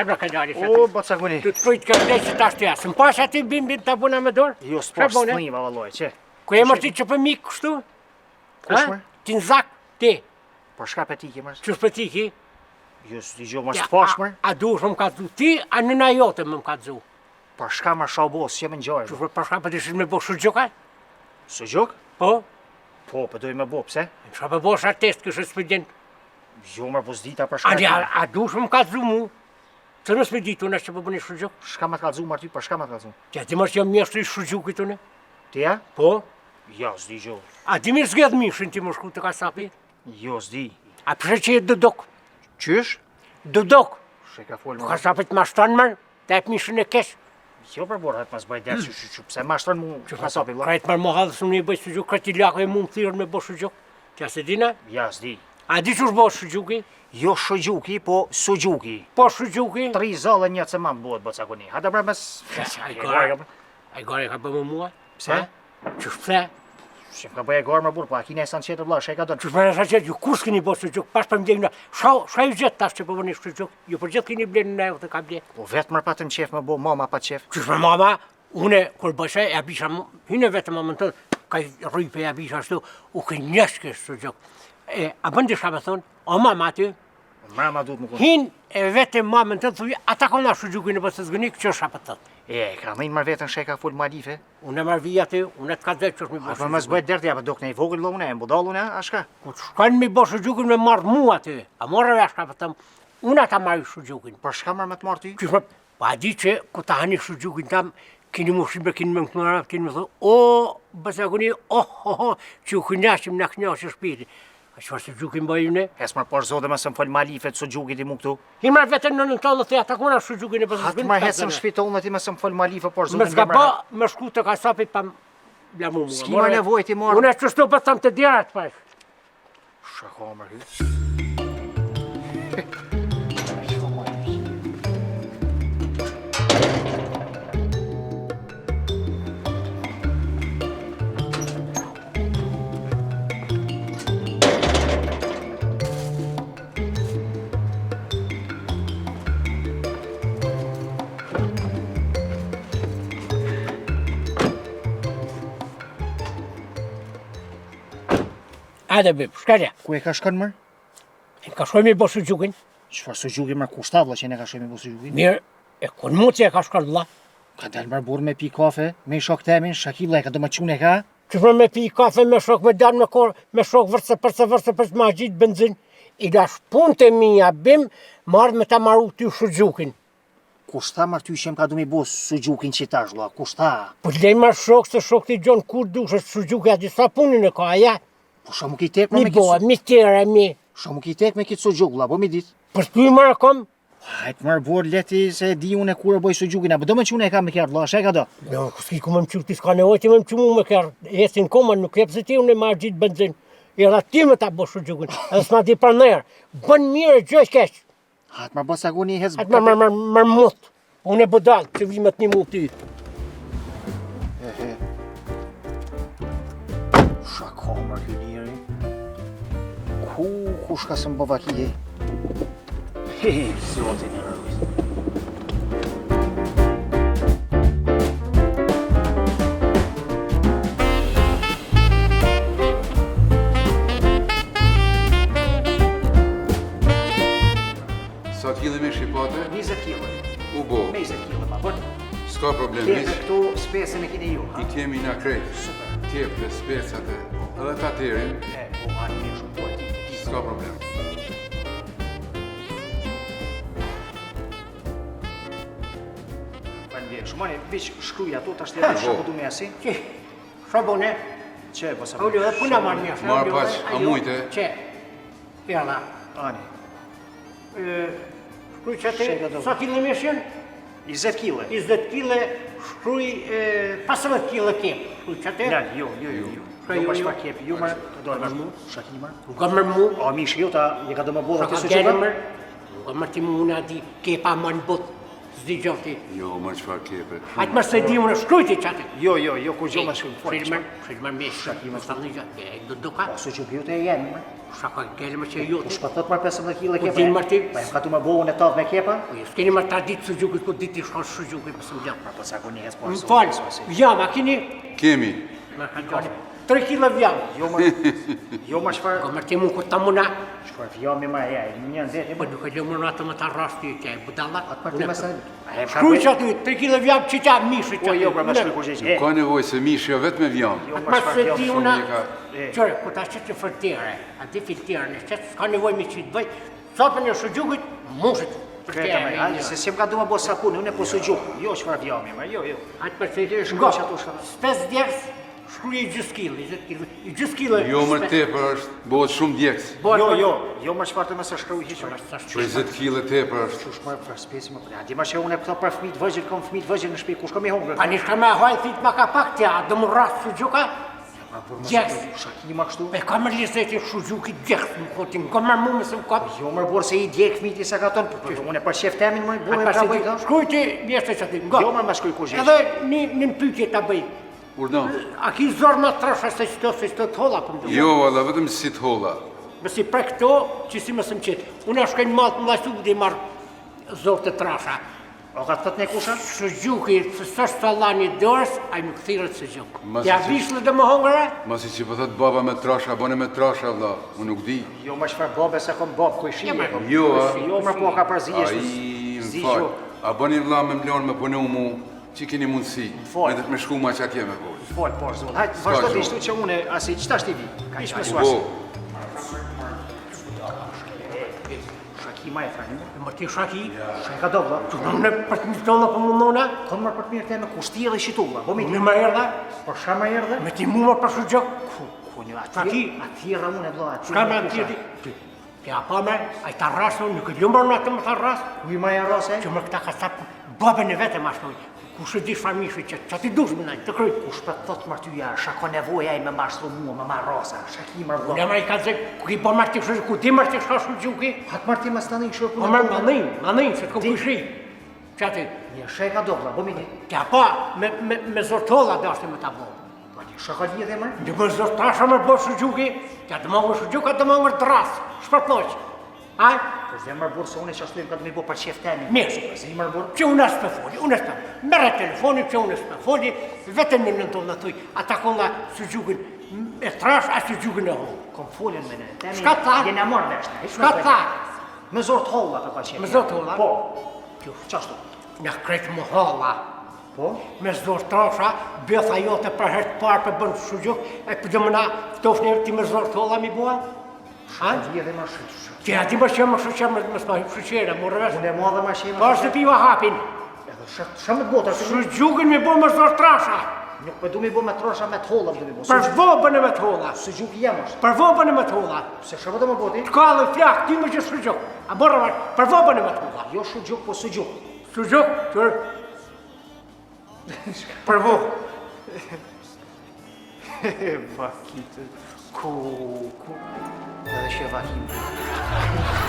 Shebra ka dali. O, bacakuni. Tu të frujt ka vdej që tash të jasë. Më pash ati bimbin të abuna me dorë? Jo, s'pash s'nima, valloj, që? Ku e mërti që për mikë kështu? Kush më? Ti në zak, ti. Po shka për tiki, mërë? Qështë për tiki? Jo, s'di gjo, mërë s'pash, mërë? A duhesh më ka dzu ti, a nëna jote më ka dzu? Po shka mërë shabos, që më njojë? Qështë për shka për dishin me bo shurgjuka? Shurgjuk? Po? Po, për dojë me bo, pse? Shka për bo shartest kështë ekspedient? Jo, mërë, po s'dita për shka. A duhesh më ka dzu mu? Që nësë me ditu në që për bëni shurgjuk? Shka më t'ka dzu, mërë ty, për shka më t'ka dzu? Që ti mërë që jam mjeshtri shurgjukit unë? Ti ja? Po? Jo, s'di gjo. A di mirë zgjedh mishin ti më shku të kasapi? Jo, s'di. A përse që e dëdok? Qysh? Dëdok? Shë ka folë, Të mërë. kasapit ma shtonë mërë, të ep mishin e kesh. Jo, për borë, hëtë mas bëjt derë, që pse ma shtërën mu kasapi, vla? Krajt marë më hadhë së më një bëjt shurgjuk, krajt i lako e mu më thirën me bo shurgjuk. Që se dina? Ja, s'di. A di që është bo shurgjuki? Jo shurgjuki, po sugjuki. Po shurgjuki? 3 zallë një të se ma më bëhet, bacakuni. Hada bre mes... A i gore ka bëmë mua? Pse? Qështë pse? Shef ka bëj e garë më burë, po a kine e sanë qetë vla, shë e ka dënë. Qështë për e sa qëtë, ju kur s'kini bo shurgjuk, pas për më djegna, shka ju gjithë tash që për bëni shurgjuk, ju për gjithë kini blenë në e të ka ble. Po vetë mërë patëm qef më bo, mama pa qef. Qështë për mama, une, kur bëshe, e abisha, hine vetë më më tënë, ka i rrujpe e abisha shtu, u këj njëshke shurgjuk. A bëndi shka me thonë, o mama ty, Mrama duhet më kunë. hin e vetë mamën të thuj, ata kona shurgjukin e bësë zgënik, që është apë tëtë. Ka mëjnë marrë vetën shë e ka full malife. Unë e marrë vija ty, unë e të ka dhe që është mi Po bëshë. mësë bëjt dërti, apë dok në i vogël lone, e mbudallu në, a shka? Ku të shkanë mi bëshë shurgjukin me marrë mua ty, a morë e shka për tëmë, unë ata marrë shurgjukin. Por shka marrë me të marrë ty? Qështë më, pa di që, ku ta hani shurgjukin tam, kini mu shime, kini me më këmëra, kini me thë, o, bëse akuni, që u kënjashim në kënjashë shpiti. A që farë shurgjukin bëjë ne? Hes mërë por zode mësë më folë malifet, së gjukit i mu këtu. Hi marrë vetën në nëntonë dhe ata kona shurgjukin e bësë Hatë marrë hesë më shpitollë në ti mësë më folë malife, por zode Me s'ka ba, me shku të kasapit pa blamu mua. S'ki marrë nevoj ti marrë. Unë e qështu për thamë të djerat pash. Shaka mërë hy. Hajde bim, shkare. Ku e ka shkën mërë? E ka shkoj me bo shurgjukin. Qëfar së gjuki mërë kushtabla që ne ka shojme bu së gjuki? Mirë, e kun mu që e ka shkar vla. Ka dalë mërë burë me pi kafe, me i shok temin, Shakila e ka do më qune ka? Qëfër me pi kafe me shok, me dalë me kor, me shok vërse për ma gjitë benzin. I dash punë të mija bim, marrë me ta maru ty shurgjukin. Kushta mërë ty që më ka du mi bu së gjukin që ta zhla, kushta? Po t'lej marrë shok, se shok t'i gjonë kur dush, është shurgjuki ati sa punin e ka, ja. Po shumë ki tek Mi me boa, kitë mi tjera, mi. Shumë ki tek me kitë së gjukla, po mi ditë. Për t'y marrë kom? Hajtë mërë borë leti se di unë e kur e boj së gjukin, apo do më qune e ka me kjarë, la, shë e ka do? Jo, s'ki ku më më qurë, ti s'ka nevoj ti më më qumu me kërë, esin koma, nuk jep se ti unë e marrë gjitë benzin. I edhe ti me ta bo shurgjukin, edhe s'ma di për nërë. Bën mirë, gjoj keq. Hajtë mërë bësa guni hez... Atë më mut. Unë e budal, që vimet një mu ty. Shako mërë kjo njëri. Ku shka së më bëva kje? Zotin e rëvës. Sa t'kile me shqipate? 20 kilo. U bo, Me 20 kilo, pa bërë. s'ka problem Tjepe miq. këtu spesën e kini ju, ha? I t'jemi na krejt. Super. Tjep dhe specat edhe ta terin, Po, anë një shumë po e ti. s'ka problem. Falem shumani, veç shkruj ato, ta shtjetë shumë po du me asi. Që, shabone, Që, po sa a ullu edhe puna marrë një. Marë paç, a mujte? Që, jalla. Ani, Shkruj që te, Shega do. sa kile mishën? 20 kile. 20 kile, shkruj 15 kile kep. Shkruj që te? Lali, jo. Shkruj Jo, pa jo. shpa kepi, ju marë, të dojë marë mu, shaki marë. Nuk ka mërë mu, A, mish, jo, ta, je ka do më bodha nuk të ka së gjerë qëka? mërë. Nuk ka mërë ti mu unë ati kepa më në botë. Zdi gjofti. Jo, më çfarë kepe. Hajtë më se di unë shkrujti që atë. Jo, kur gjo më shumë fort. Shilman me shkaki më stanë një gjë. Do duka. Po su ju te jemi. Shaka gjelë më që ju. Po shko thot më 15 kg kepa. Din më ti. Po ka tu më bëu në tavë me kepa? Po ju s'keni më ta ditë së gjukit, po ditë i shkon së gjukit më së më gjallë. Po sa koni hes po. Më falë, ja, ma kini. Kemi. Ma ka gjani. 3 kg vjam. Jo më çfarë? Ko mërti mu ku ta muna. Çfarë vjami më ja, një ndet. Po nuk e lë më atë më ta rasti që e budalla. Atë ti më sa. Shkruj që aty, 3 kg vjam që qa mishë që. Po jo, pra më shkruaj kur gjej. Ka nevojë se mishi vetëm me vjam. Ma se di una, Shumë qërë, ku ta qëtë që fërtire, ati filtire në qëtë, s'ka nevoj me qitë bëj, sopën e shëgjukit, mushët. Kreta më, hajde se s'em ka du më bo sapun, unë po sugjuk. Jo çfarë vjami më, jo. Atë për të të Shko që ato shkalla. Spes djeks, shkruje i gjys kilo, i gjys kilo. Jo më tepër është, bëhet shumë djeks. Jo më çfarë të më së shkruaj hiç. Për 20 kg tepër është. Kush më për spesi më për. Di më që unë këto për fëmijë vëzhgë, kam fëmijë vëzhgë në shtëpi, kush kam i hungër. Tani shka me hajë thit ma ka pak tja, do më rrasë sugjuka, djeks. Shaki më kështu. Pe ka më lizeti sugjuki djeks, më kotin, ka më më se më kapë. Jo më borë se i djek fëmijët i sa ka ton, unë për shef temin më bëhem ta bëj këto. Shkruj ti mjeshtë që ti, nga. Jo më shkruaj kush. Edhe një pyetje ta bëj. Urdhon. A ki zorë më trasha se qëto të holla për më të Jo, valla, vetëm si të holla. Mësi pre këto, që si më së më qitë. Unë është kënë malë të më lajtu dhe i marë zorë të trasha. O ka të thot ne kusha? Së gjuki, së sështë të Allah një dorës, a i më këthirët së gjukë. Masi Ja që- vishë dhe më hongëre? Masi që po thot baba me trasha, bone me trasha, valla, unë nuk di. Jo më çfarë bobe se kom bob ku i shije. Jo, a? Jo më po ka përzihesh. Ai, më fal. A bëni vlla me mlon me punu mu, që keni mundësi. Fal. Me shku ma që keme po. Fol po zot. Hajt, vazhdo të ishtu që unë asi ç'ta shti vi. Ish me suas. Po, Shaki më e thani. Më ti shaki, Shaka ka dobla. unë për të një tonë për më mëna, Kon më për të mirë temë kushti edhe shitulla. Po mi. unë më erdha, Po sha më erdhe? me ti mu më për së gjokë. Ku një aty. Shaki. Aty rra unë vlla. Shka me atë tjeti? Kja pa me, a i të rrasë, nuk e ljumër në atë më të rrasë. Ku i më e rrose? Që më këta ka sapë, babën e vete ma shtoj. Ku shë di shfarmishë që ti dush më najtë, të kryjtë. Kush për të thot martyja, shako nevoja i me mashtru mua, me marr rosa. Shaki më Unë vlla. më i ka zë, ku i po marti kështë, ku ti marti kështë shumë gjuki? Hat marti më stani kështu Po më manin, se të ku kushi. Që ati, Një shaka dobla, po mi. kja pa, me zortolla dhe ashtë me ta bo. Po një shaka lidhe më. Në më zortasha më bo shë gjuki, kja të mongër shë gjuka, të mongër të rasë, shpërtnoq. A? Po dhe më burë se unë që ashtu im ka të mi bo për qef temi. Mirë. Se i më burë. Që unë asë për foli, unë asë për mërë telefonin që unë asë për foli, vetëm në nëndonë në thuj, ata kolla së gjukin e trash, a së gjukin e hollë. Kom foljen me ne. Temi. Shka tha? Jena marrë veshna. Shka tha? Me zor të holla të ka qef. Me zor të holla? Po. Qashtu. Në kretë më holla, Po. me zorë trasha, bëtha jote për herë të parë për bënë së gjuk, e për dëmëna këtof njerë ti me zorë të holla mi bua? A? Lidhe më shumë. Që ati më që më shëqerë më s'ma shëqere, më rëvesh. Unë e madhe më shemë. Po është të piva hapin, Edhe shumë të botë. së gjukin mi bo me zorë trasha, Nuk me du mi bo me trosha me të holla. Du mi bo. për vobën e me të holla, Së gjuk jem është. për vobën e me të holla. Se shumë të më boti. Ka dhe flak, ti më që së gjuk, a borë rëvesh, për vobën e me të holla. Jo shu gjuk, po së gjuk. Së gjuk, qërë, për vobë. Vakitë. Ku. Edhe shë vakimë.